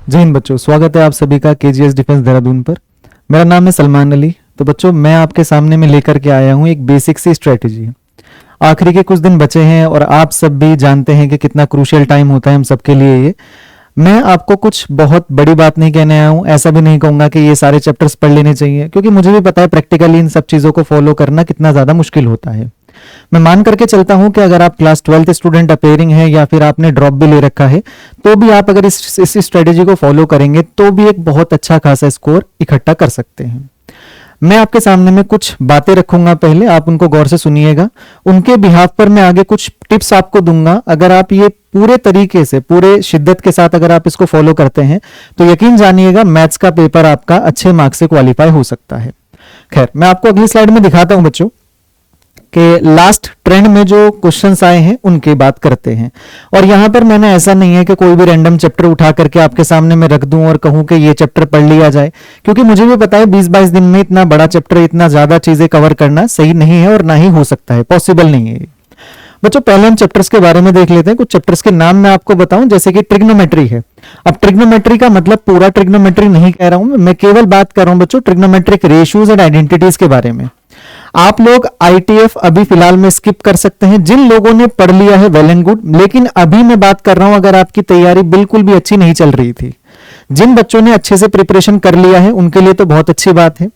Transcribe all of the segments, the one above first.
जय हिंद बच्चों, स्वागत है आप सभी का केजीएस डिफेंस देहरादून पर। मेरा नाम है सलमान अली। तो बच्चों, मैं आपके सामने में लेकर के आया हूं एक बेसिक सी स्ट्रेटेजी। आखिरी के कुछ दिन बचे हैं और आप सब भी जानते हैं कि कितना क्रूशियल टाइम होता है हम सबके लिए ये। मैं आपको कुछ बहुत बड़ी बात नहीं कहने आया हूं, ऐसा भी नहीं कहूंगा कि ये सारे चैप्टर्स पढ़ लेने चाहिए, क्योंकि मुझे भी पता है प्रैक्टिकली इन सब चीजों को फॉलो करना कितना ज्यादा मुश्किल होता है। मैं मान करके चलता हूं कि अगर आप क्लास 12th स्टूडेंट अपेयरिंग है या फिर आपने ड्रॉप भी ले रखा है, तो भी आप अगर इस स्ट्रेटेजी को फॉलो करेंगे तो भी एक बहुत अच्छा खासा स्कोर इकट्ठा कर सकते हैं। मैं आपके सामने में कुछ बातें रखूंगा, पहले आप उनको गौर से सुनिएगा। उनके बिहाफ पर मैं आगे कुछ टिप्स आपको दूंगा। अगर आप ये पूरे तरीके से, पूरे शिद्दत के साथ अगर आप इसको फॉलो करते हैं तो यकीन जानिएगा मैथ्स का पेपर आपका अच्छे मार्क्स से क्वालिफाई हो सकता है। खैर, मैं आपको अगली स्लाइड में दिखाता हूं बच्चों कि लास्ट ट्रेंड में जो क्वेश्चंस आए हैं उनकी बात करते हैं। और यहां पर मैंने ऐसा नहीं है कि कोई भी रैंडम चैप्टर उठा करके आपके सामने में रख दूं और कहूं कि ये चैप्टर पढ़ लिया जाए, क्योंकि मुझे भी पता है 20-22 दिन में इतना बड़ा चैप्टर, इतना ज्यादा चीजें कवर करना सही नहीं है और ना ही हो सकता है, पॉसिबल नहीं है। बच्चों, पहले हम चैप्टर्स के बारे में देख लेते हैं। कुछ चैप्टर्स के नाम मैं आपको बताऊं, जैसे कि ट्रिग्नोमेट्री है। अब ट्रिग्नोमेट्री का मतलब पूरा ट्रिग्नोमेट्री नहीं कह रहा हूं मैं केवल बात कर रहा हूं बच्चों ट्रिग्नोमेट्रिक रेशियोज एंड आइडेंटिटीज के बारे में। आप लोग आईटीएफ अभी फिलहाल में स्किप कर सकते हैं। जिन लोगों ने पढ़ लिया है वेल एंड गुड, लेकिन अभी मैं बात कर रहा हूं अगर आपकी तैयारी बिल्कुल भी अच्छी नहीं चल रही थी, जिन बच्चों ने अच्छे से प्रिपरेशन कर लिया है उनके लिए तो बहुत अच्छी बात है।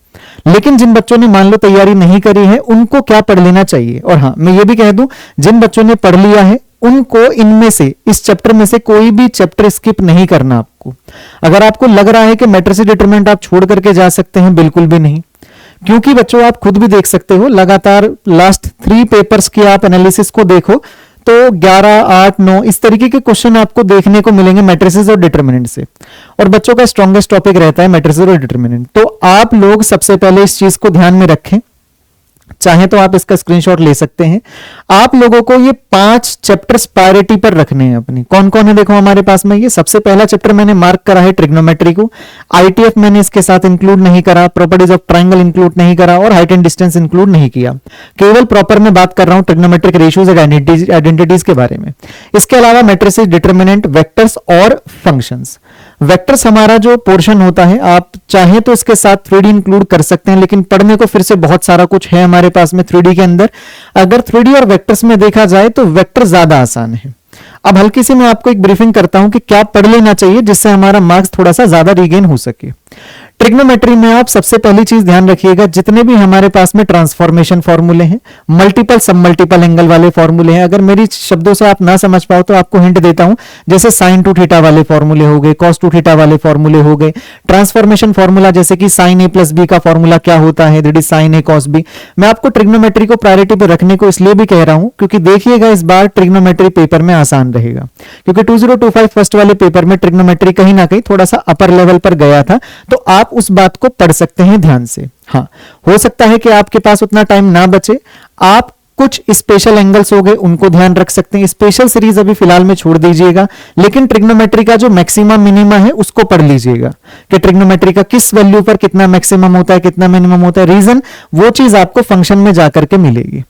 लेकिन जिन बच्चों ने मान लो तैयारी नहीं करी है, उनको क्या पढ़ लेना चाहिए। और हाँ, मैं ये भी कह दूं, जिन बच्चों ने पढ़ लिया है उनको इनमें से, इस चैप्टर में से कोई भी चैप्टर स्किप नहीं करना आपको। अगर आपको लग रहा है कि मैट्रिसेस डिटरमिनेंट आप छोड़ करके जा सकते हैं, बिल्कुल भी नहीं। क्योंकि बच्चों आप खुद भी देख सकते हो, लगातार लास्ट 3 पेपर्स की आप एनालिसिस को देखो तो 11, 8, 9 इस तरीके के क्वेश्चन आपको देखने को मिलेंगे मैट्रिसेस और डिटरमिनेंट से। और बच्चों का स्ट्रॉन्गेस्ट टॉपिक रहता है मैट्रिसेस और डिटरमिनेंट। तो आप लोग सबसे पहले इस चीज को ध्यान में रखें। चाहे तो आप इसका स्क्रीनशॉट ले सकते हैं। आप लोगों को ये 5 चैप्टर्स प्रायोरिटी पर रखने हैं अपनी। कौन कौन है देखो हमारे पास में। ये सबसे पहला चैप्टर मैंने मार्क करा है ट्रिग्नोमेट्री को। आईटीएफ मैंने इसके साथ इंक्लूड नहीं करा, प्रॉपर्टीज ऑफ ट्राइंगल इंक्लूड नहीं करा और हाइट एंड डिस्टेंस इंक्लूड नहीं किया। केवल प्रॉपर में बात कर रहा हूं ट्रिग्नोमेट्रिक रेशियोज एंड आइडेंटिटीज के बारे में। इसके अलावा मैट्रिसेस, डिटरमिनेंट, वेक्टर्स और फंक्शंस। वेक्टर्स हमारा जो पोर्शन होता है, आप चाहे तो इसके साथ 3D इंक्लूड कर सकते हैं, लेकिन पढ़ने को फिर से बहुत सारा कुछ है हमारे पास में 3D के अंदर। अगर 3D और वेक्टर्स में देखा जाए तो वेक्टर ज्यादा आसान है। अब हल्की सी मैं आपको एक ब्रीफिंग करता हूं कि क्या पढ़ लेना चाहिए जिससे हमारा मार्क्स थोड़ा सा ज्यादा रीगेन हो सके। ट्रिग्नोमेट्री में आप सबसे पहली चीज ध्यान रखिएगा, जितने भी हमारे पास में ट्रांसफॉर्मेशन फॉर्मूले हैं, मल्टीपल सब मल्टीपल एंगल वाले फॉर्मूले हैं, अगर मेरी शब्दों से आप ना समझ पाओ तो आपको हिंट देता हूं। जैसे sin 2 थीटा वाले फॉर्मूले हो गए, cos 2 थीटा वाले फॉर्मूले हो गए, ट्रांसफॉर्मेशन फॉर्मूला जैसे कि sin a प्लस बी का फॉर्मूला क्या होता है, that is sin a cos b। मैं आपको ट्रिग्नोमेट्री को प्रायोरिटी पर रखने को इसलिए भी कह रहा हूं क्योंकि देखिएगा इस बार ट्रिग्नोमेट्री पेपर में आसान रहेगा, क्योंकि 2025 फर्स्ट वाले पेपर में ट्रिग्नोमेट्री कहीं ना कहीं थोड़ा सा अपर लेवल पर गया था, तो आप उस बात को पढ़ सकते हैं ध्यान से। हाँ, हो सकता है कि आपके पास उतना टाइम ना बचे, आप कुछ स्पेशल एंगल्स हो गए उनको ध्यान रख सकते हैं। स्पेशल सीरीज अभी फिलहाल में छोड़ दीजिएगा, लेकिन ट्रिग्नोमेट्री का जो मैक्सिमम मिनिमम है उसको पढ़ लीजिएगा कि ट्रिग्नोमेट्री का किस वैल्यू पर कितना मैक्सिमम होता है, कितना मिनिमम होता है। रीजन वो चीज आपको फंक्शन में जाकर के मिलेगी।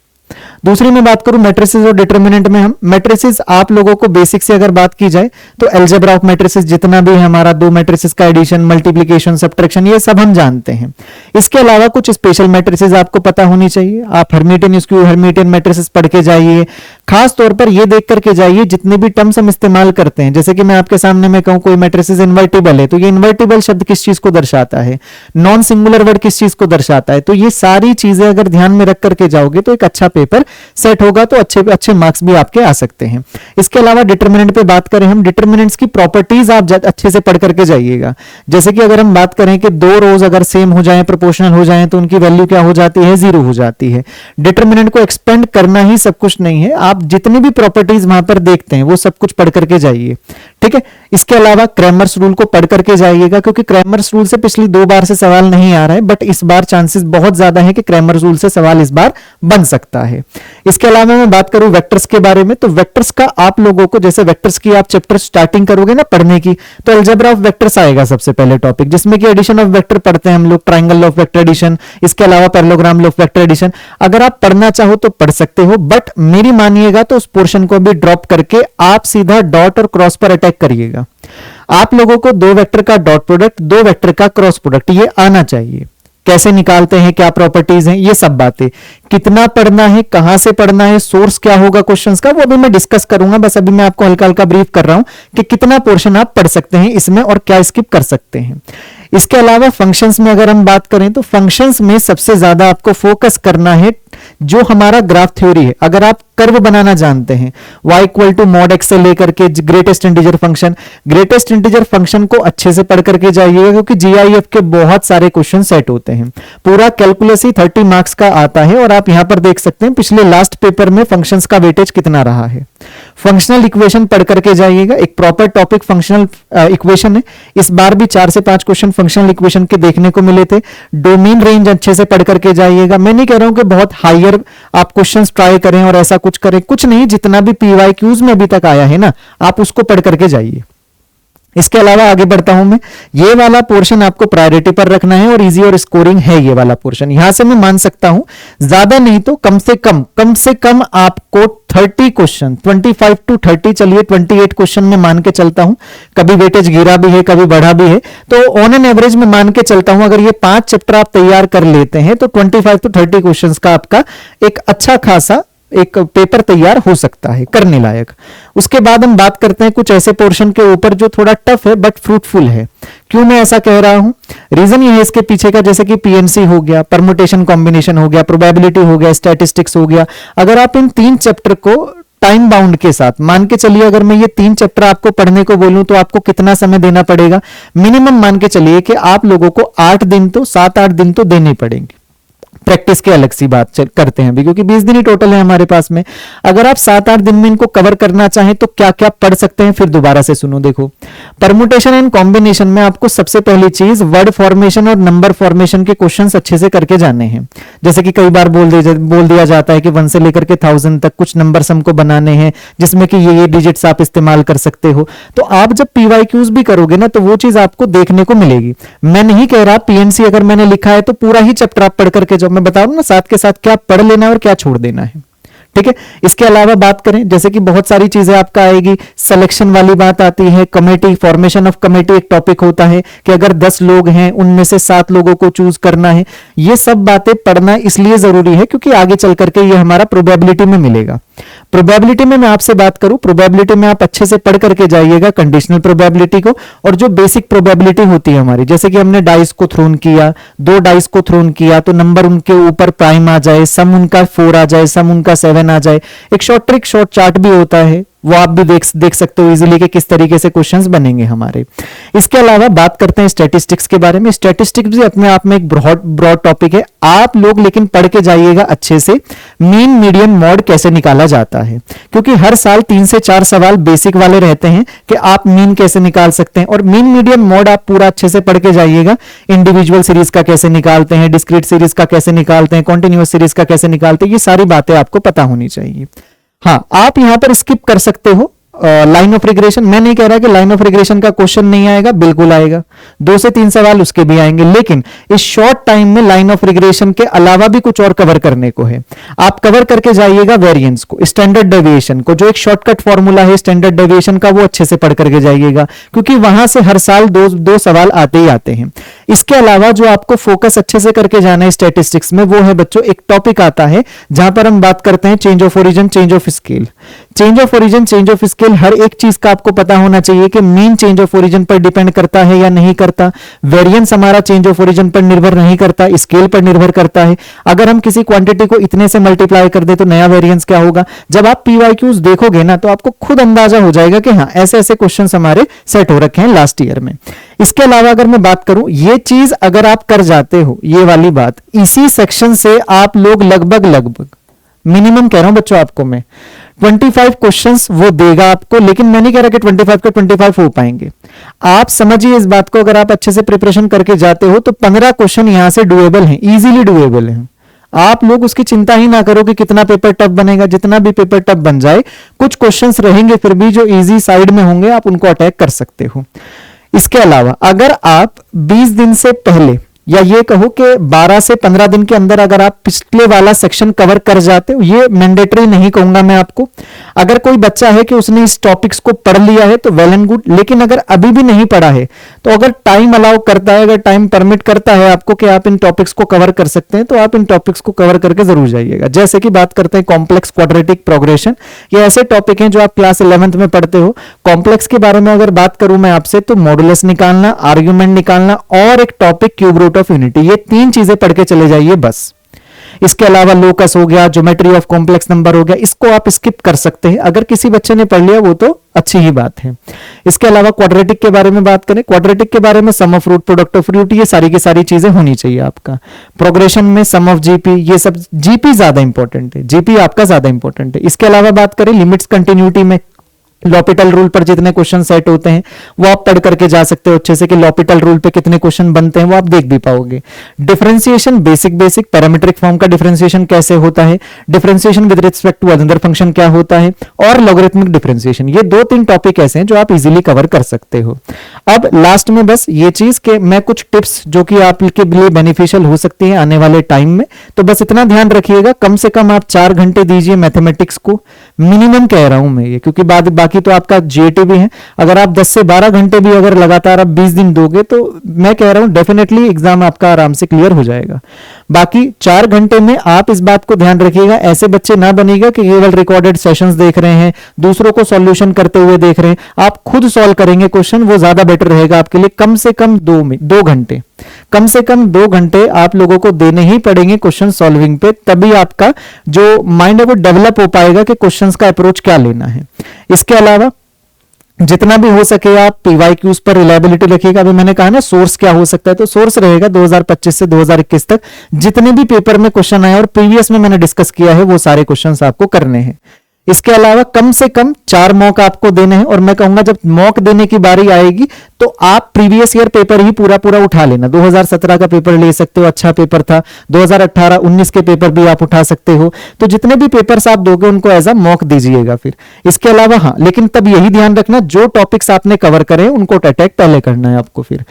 दूसरी मैं बात करूं मैट्रिसेस और डिटरमिनेंट में, हम मैट्रिसेस आप लोगों को बेसिक से अगर बात की जाए तो अलजेब्रा ऑफ मैट्रिसेस जितना भी है हमारा, 2 मैट्रिसेस का एडिशन, मल्टीप्लिकेशन, सब्ट्रैक्शन, ये सब हम जानते हैं। इसके अलावा कुछ स्पेशल मैट्रिसेस आपको पता होनी चाहिए। आप हर्मिटियन स्क्यू हर्मिटियन मैट्रिसेस पढ़ के जाइए। खास तौर पर ये देख करके जाइए जितने भी टर्म्स हम इस्तेमाल करते हैं, जैसे कि मैं आपके सामने में कहूं कोई मैट्रिसेस इन्वर्टिबल है तो ये इन्वर्टिबल शब्द किस चीज को दर्शाता है, नॉन सिंगुलर वर्ड किस चीज को दर्शाता है। तो ये सारी चीजें अगर ध्यान में रख करके जाओगे तो एक अच्छा पेपर सेट होगा, तो अच्छे मार्क्स भी आपके आ सकते हैं। इसके अलावा डिटरमिनेंट पे बात करें हम, डिटरमिनेंट्स की प्रॉपर्टीज आप अच्छे से पढ़ करके जाइएगा। जैसे कि अगर हम बात करें कि 2 रोज अगर सेम हो जाएं, प्रोपोर्शनल हो जाएं, तो उनकी वैल्यू क्या हो जाती है, 0 हो जाती है। डिटरमिनेंट को एक्सपेंड करना ही सब कुछ नहीं है, आप जितनी भी प्रॉपर्टीज वहां पर देखते हैं वो सब कुछ पढ़ करके जाइए, ठीक है। इसके अलावा क्रैमर्स रूल को पढ़ करके जाइएगा, क्योंकि क्रैमर्स रूल से पिछली 2 बार से सवाल नहीं आ रहा है, बट इस बार चांसेस बहुत ज्यादा है कि क्रैमर्स रूल से सवाल इस बार बन सकता है। इसके अलावा मैं बात करूं वेक्टर्स के बारे में, तो वेक्टर्स का आप लोगों को, जैसे वेक्टर्स की आप चैप्टर स्टार्टिंग करोगे ना पढ़ने की, तो अलजेब्रा ऑफ वेक्टर्स आएगा सबसे पहले टॉपिक, जिसमें कि एडिशन ऑफ वेक्टर पढ़ते हैं हम लोग, ट्राइंगल ऑफ वेक्टर एडिशन, इसके अलावा पैरेललोग्राम ऑफ वेक्टर एडिशन। अगर आप पढ़ना चाहो तो पढ़ सकते हो, बट मेरी मानिएगा तो उस पोर्शन को भी ड्रॉप करके आप सीधा डॉट और क्रॉस पर अटैक करिएगा। आप लोगों को दो वेक्टर का डॉट प्रोडक्ट, दो वेक्टर का क्रॉस प्रोडक्ट ये आना चाहिए। कैसे निकालते हैं, क्या प्रॉपर्टीज हैं, ये सब बातें, कितना पढ़ना है, कहां से पढ़ना है, सोर्स क्या होगा क्वेश्चंस का, वो अभी मैं डिस्कस करूंगा। बस अभी मैं आपको हल्का हल्का ब्रीफ कर रहा हूं कि कितना पोर्शन आप पढ़ सकते हैं इसमें और क्या स्किप कर सकते हैं। इसके अलावा फंक्शंस में अगर हम बात करें तो फंक्शंस में सबसे ज्यादा आपको फोकस करना है जो हमारा ग्राफ थ्योरी है। अगर आप कर्व बनाना जानते हैं, y equal to mod X से लेकर के greatest integer function, greatest integer function को अच्छे से पढ़ करके जाइएगा, क्योंकि जीआईएफ के बहुत सारे क्वेश्चन सेट होते हैं। पूरा कैलकुलस ही 30 मार्क्स का आता है, और आप यहां पर देख सकते हैं पिछले लास्ट पेपर में फंक्शंस का वेटेज कितना रहा है। फंक्शनल इक्वेशन पढ़ करके जाइएगा, एक प्रॉपर टॉपिक फंक्शनल इक्वेशन है। इस बार भी 4 से 5 क्वेश्चन फंक्शनल इक्वेशन के देखने को मिले थे। डोमेन रेंज अच्छे से पढ़ करके जाइएगा। मैं नहीं कह रहा हूं कि बहुत हायर आप क्वेश्चंस ट्राई करें और ऐसा कुछ करें, कुछ नहीं, जितना भी पीवाईक्यूज में अभी तक आया है ना, आप उसको पढ़ करके जाइए। इसके अलावा आगे बढ़ता हूं मैं, ये वाला पोर्शन आपको प्रायोरिटी पर रखना है और इजी और स्कोरिंग है ये वाला पोर्शन। यहां से मैं मान सकता हूं ज्यादा नहीं तो कम से कम आपको 30 क्वेश्चन, 25 टू 30, चलिए 28 क्वेश्चन में मान के चलता हूं। कभी वेटेज गिरा भी है, कभी बढ़ा भी है, तो ऑन एन एवरेज में मान के चलता हूं अगर ये 5 चैप्टर आप तैयार कर लेते हैं तो 25 टू 30 क्वेश्चन का आपका एक अच्छा खासा एक पेपर तैयार हो सकता है, करने लायक। उसके बाद हम बात करते हैं कुछ ऐसे पोर्शन के ऊपर जो थोड़ा टफ है बट फ्रूटफुल है। क्यों मैं ऐसा कह रहा हूं, रीजन ये है इसके पीछे का, जैसे कि पीएनसी हो गया, परमुटेशन कॉम्बिनेशन हो गया, प्रोबेबिलिटी हो गया, स्टैटिस्टिक्स हो गया। अगर आप इन 3 चैप्टर को टाइम बाउंड के साथ मान के चलिए, अगर मैं ये 3 चैप्टर आपको पढ़ने को बोलूं तो आपको कितना समय देना पड़ेगा, मिनिमम मान के चलिए कि आप लोगों को 8 दिन तो 7-8 दिन तो देने पड़ेंगे। प्रैक्टिस की अलग सी बात करते हैं अभी, क्योंकि 20 दिन ही टोटल है हमारे पास में। अगर आप 7-8 दिन में इनको कवर करना चाहें तो क्या क्या पढ़ सकते हैं, फिर दोबारा से सुनो। देखो, परमुटेशन एंड कॉम्बिनेशन में आपको सबसे पहली चीज वर्ड फॉर्मेशन और नंबर फॉर्मेशन के क्वेश्चंस अच्छे से करके जाने हैं। जैसे कि कई बार बोल दिया जाता है कि 1 से लेकर के 1000 तक कुछ नंबर्स हमको बनाने हैं, जिसमें कि ये डिजिट्स आप इस्तेमाल कर सकते हो। तो आप जब पीवाईक्यूज भी करोगे ना तो वो चीज आपको देखने को मिलेगी। मैं नहीं कह रहा पीएनसी अगर मैंने लिखा है तो पूरा ही चैप्टर आप पढ़ करके जाओ, मैं बता रहा हूं ना साथ के साथ क्या पढ़ लेना है और क्या छोड़ देना है। ठीक है, इसके अलावा बात करें, जैसे कि बहुत सारी चीजें आपका आएगी, सिलेक्शन वाली बात आती है, कमेटी, फॉर्मेशन ऑफ कमेटी एक टॉपिक होता है कि अगर 10 लोग हैं उनमें से 7 लोगों को चूज करना है। ये सब बातें पढ़ना इसलिए जरूरी है क्योंकि आगे चल करके ये हमारा प्रोबेबिलिटी में मिलेगा। प्रोबेबिलिटी में मैं आपसे बात करूं, प्रोबेबिलिटी में आप अच्छे से पढ़ करके जाइएगा कंडीशनल प्रोबेबिलिटी को, और जो बेसिक प्रोबेबिलिटी होती है हमारी, जैसे कि हमने डाइस को थ्रोन किया, 2 डाइस को थ्रोन किया तो नंबर उनके ऊपर प्राइम आ जाए, सम उनका 4 आ जाए, सम उनका 7 आ जाए। एक शॉर्ट ट्रिक, शॉर्ट चार्ट भी होता है, वो आप भी देख सकते हो इजीली कि किस तरीके से क्वेश्चंस बनेंगे हमारे। इसके अलावा बात करते हैं स्टैटिस्टिक्स के बारे में। स्टैटिस्टिक्स भी अपने आप में एक ब्रॉड टॉपिक है। आप लोग लेकिन पढ़ के जाइएगा अच्छे से मीन, मीडियन, मॉड कैसे निकाला जाता है, क्योंकि हर साल 3 से 4 सवाल बेसिक वाले रहते हैं कि आप मीन कैसे निकाल सकते हैं, और मीन, मीडियन, मॉड आप पूरा अच्छे से पढ़ के जाइएगा। इंडिविजुअल सीरीज का कैसे निकालते हैं, डिस्क्रीट सीरीज का कैसे निकालते हैं, कॉन्टिन्यूअस सीरीज का कैसे निकालते हैं, ये सारी बातें आपको पता होनी चाहिए। हाँ, आप यहां पर स्किप कर सकते हो लाइन ऑफ रिग्रेशन। मैं नहीं कह रहा कि लाइन ऑफ रिग्रेशन का क्वेश्चन नहीं आएगा, बिल्कुल आएगा, 2 से 3 सवाल उसके भी आएंगे, लेकिन इस शॉर्ट टाइम में लाइन ऑफ रिग्रेशन के अलावा भी कुछ और कवर करने को है। आप कवर करके जाइएगा वेरिएंस को, स्टैंडर्ड डेविएशन को, जो एक शॉर्टकट फॉर्मूला है स्टैंडर्ड डेविएशन का, वो अच्छे से पढ़ करके जाइएगा, क्योंकि वहां से हर साल दो सवाल आते ही आते हैं। इसके अलावा जो आपको फोकस अच्छे से करके जाना है स्टैटिस्टिक्स में, वो है बच्चों एक टॉपिक आता है जहां पर हम बात करते हैं change of origin, change of scale. Change of origin, change of scale, हर एक चीज का आपको पता होना चाहिए कि मीन चेंज ऑफ ओरिजिन पर डिपेंड करता है या नहीं करता, वेरिएंस हमारा चेंज ऑफ ओरिजिन पर निर्भर नहीं करता, स्केल पर निर्भर करता है। अगर हम किसी क्वांटिटी को इतने से मल्टीप्लाई कर दे तो नया वेरिएंस क्या होगा। जब आप पीवाईक्यूज देखोगे ना तो आपको खुद अंदाजा हो जाएगा कि हाँ, ऐसे ऐसे क्वेश्चंस हमारे सेट हो रखे हैं लास्ट ईयर में। इसके अलावा अगर मैं बात करूं, ये चीज अगर आप कर जाते हो, ये वाली बात, इसी सेक्शन से आप लोग लगभग मिनिमम कह रहा हूं बच्चों आपको मैं 25 क्वेश्चंस वो देगा आपको, लेकिन मैं नहीं कह रहा कि 25 के 25 हो पाएंगे। आप समझिए इस बात को, अगर आप अच्छे से प्रिपरेशन करके जाते हो तो 15 क्वेश्चन यहां से डुएबल हैं, इजीली डुएबल हैं। आप लोग उसकी चिंता ही ना करो कि कितना पेपर टफ बनेगा, जितना भी पेपर टफ बन जाए कुछ क्वेश्चंस रहेंगे फिर भी जो इजी साइड में होंगे, आप उनको अटैक कर सकते हो। इसके अलावा अगर आप 20 दिन से पहले या ये कहो कि 12 से 15 दिन के अंदर अगर आप पिछले वाला सेक्शन कवर कर जाते हो, ये मैंडेटरी नहीं कहूंगा मैं आपको, अगर कोई बच्चा है कि उसने इस टॉपिक्स को पढ़ लिया है तो वेल एंड गुड, लेकिन अगर अभी भी नहीं पढ़ा है तो अगर टाइम अलाउ करता है, अगर टाइम परमिट करता है आपको कि आप इन टॉपिक्स को कवर कर सकते हैं, तो आप इन टॉपिक्स को कवर करके जरूर जाइएगा। जैसे कि बात करते हैं कॉम्प्लेक्स क्वाड्रेटिक प्रोग्रेशन, ये ऐसे टॉपिक हैं जो आप क्लास 11th में पढ़ते हो। कॉम्प्लेक्स के बारे में अगर बात करूं मैं आपसे तो मॉडुलस निकालना, आर्ग्यूमेंट निकालना और एक topic cube root of unity, ये 3 चीजें पढ़ के चले जाइए बस। इसके अलावा लोकस हो गया, ज्योमेट्री ऑफ कॉम्प्लेक्स नंबर हो गया, इसको आप स्किप कर सकते हैं। अगर किसी बच्चे ने पढ़ लिया वो तो अच्छी ही बात है। इसके अलावा क्वाड्रेटिक के बारे में बात करें, क्वाड्रेटिक के बारे में sum of root, product of root, ये सारी की सारी चीजें होनी चाहिए आपका। प्रोग्रेशन में सम ऑफ जीपी, ये सब जीपी ज्यादा इंपॉर्टेंट है, जीपी आपका ज्यादा इंपॉर्टेंट है। इसके अलावा बात करें लिमिट्स कंटिन्यूटी में, लॉपिटल रूल पर जितने क्वेश्चन सेट होते हैं वो आप पढ़ करके जा सकते हो अच्छे से कि लॉपिटल रूल पे कितने क्वेश्चन बनते हैं, वो आप देख भी पाओगे। डिफरेंशिएशन बेसिक पैरामीट्रिक फॉर्म का डिफरेंशिएशन कैसे होता है, differentiation with respect to another function क्या होता है, और लॉगरिथमिक डिफरेंशिएशन, ये 2-3 टॉपिक ऐसे हैं जो आप इजीली कवर कर सकते हो। अब लास्ट में बस ये चीज कि मैं कुछ टिप्स जो कि आपके लिए बेनिफिशियल हो सकती है आने वाले टाइम में, तो बस इतना ध्यान रखिएगा, कम से कम आप 4 घंटे दीजिए मैथमेटिक्स को, मिनिमम कह रहा हूं मैं ये, क्योंकि बाकी तो आपका जीएटी भी है। अगर आप 10 से 12 घंटे भी अगर लगातार आप 20 दिन दोगे तो मैं कह रहा हूं डेफिनेटली एग्जाम आपका आराम से क्लियर हो जाएगा। बाकी 4 घंटे में आप इस बात को ध्यान रखिएगा, ऐसे बच्चे ना बनिएगा कि केवल रिकॉर्डेड सेशंस देख रहे हैं, दूसरों को सॉल्यूशन करते हुए देख रहे हैं। आप खुद सॉल्व करेंगे क्वेश्चन, वो ज्यादा बेटर रहेगा आपके लिए। कम से कम 2 घंटे, कम से कम 2 घंटे आप लोगों को देने ही पड़ेंगे क्वेश्चन सॉल्विंग पे, तभी आपका जो माइंड है वो डेवलप हो पाएगा कि क्वेश्चंस का अप्रोच क्या लेना है। इसके अलावा जितना भी हो सके आप पीवाईक्यूज पर रिलायबिलिटी रखिएगा। अभी मैंने कहा ना सोर्स क्या हो सकता है, तो सोर्स रहेगा 2025 से 2021 तक जितने भी पेपर में क्वेश्चन आए और प्रीवियस में मैंने डिस्कस किया है वो सारे क्वेश्चंस आपको करने हैं। इसके अलावा कम से कम 4 मॉक आपको देने हैं, और मैं कहूंगा जब मॉक देने की बारी आएगी तो आप प्रीवियस ईयर पेपर ही पूरा उठा लेना। 2017 का पेपर ले सकते हो, अच्छा पेपर था। 2018-19 के पेपर भी आप उठा सकते हो। तो जितने भी पेपर्स आप दोगे उनको एज अ मॉक दीजिएगा फिर। इसके अलावा हाँ, लेकिन तब यही ध्यान रखना जो टॉपिक्स आपने कवर करे उनको अटैक पहले करना है आपको फिर।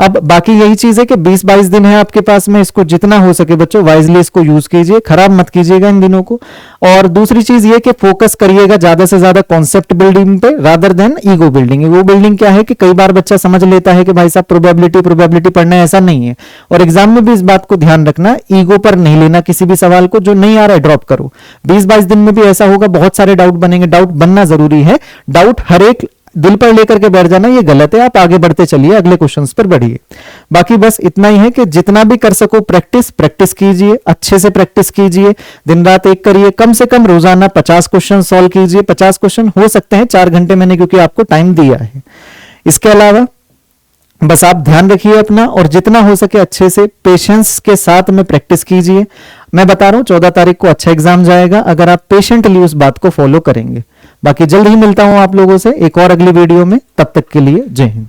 अब बाकी यही चीज है कि 20-22 दिन है आपके पास में, इसको जितना हो सके बच्चों वाइजली इसको यूज कीजिए, खराब मत कीजिएगा इन दिनों को। और दूसरी चीज ये कि फोकस करिएगा ज्यादा से ज्यादा कॉन्सेप्ट बिल्डिंग पे rather than ego building. Ego building क्या है कि कई बार बच्चा समझ लेता है कि भाई साहब प्रोबेबिलिटी पढ़ना है, ऐसा नहीं है। और एग्जाम में भी इस बात को ध्यान रखना, ईगो पर नहीं लेना किसी भी सवाल को, जो नहीं आ रहा है ड्रॉप करो। 20-22 दिन में भी ऐसा होगा, बहुत सारे डाउट बनेंगे, डाउट बनना जरूरी है। डाउट हर एक दिल पर लेकर के बैठ जाना ये गलत है, आप आगे बढ़ते चलिए, अगले क्वेश्चंस पर बढ़िए। बाकी बस इतना ही है कि जितना भी कर सको प्रैक्टिस कीजिए, अच्छे से प्रैक्टिस कीजिए, दिन रात एक करिए, कम से कम रोजाना 50 क्वेश्चन सॉल्व कीजिए। 50 क्वेश्चन हो सकते हैं 4 घंटे मैंने क्योंकि आपको टाइम दिया है। इसके अलावा बस आप ध्यान रखिए अपना, और जितना हो सके अच्छे से पेशेंस के साथ में प्रैक्टिस कीजिए। मैं बता रहा हूं 14 तारीख को अच्छा एग्जाम जाएगा अगर आप पेशेंटली उस बात को फॉलो करेंगे। बाकी जल्द ही मिलता हूं आप लोगों से एक और अगली वीडियो में, तब तक के लिए जय हिंद।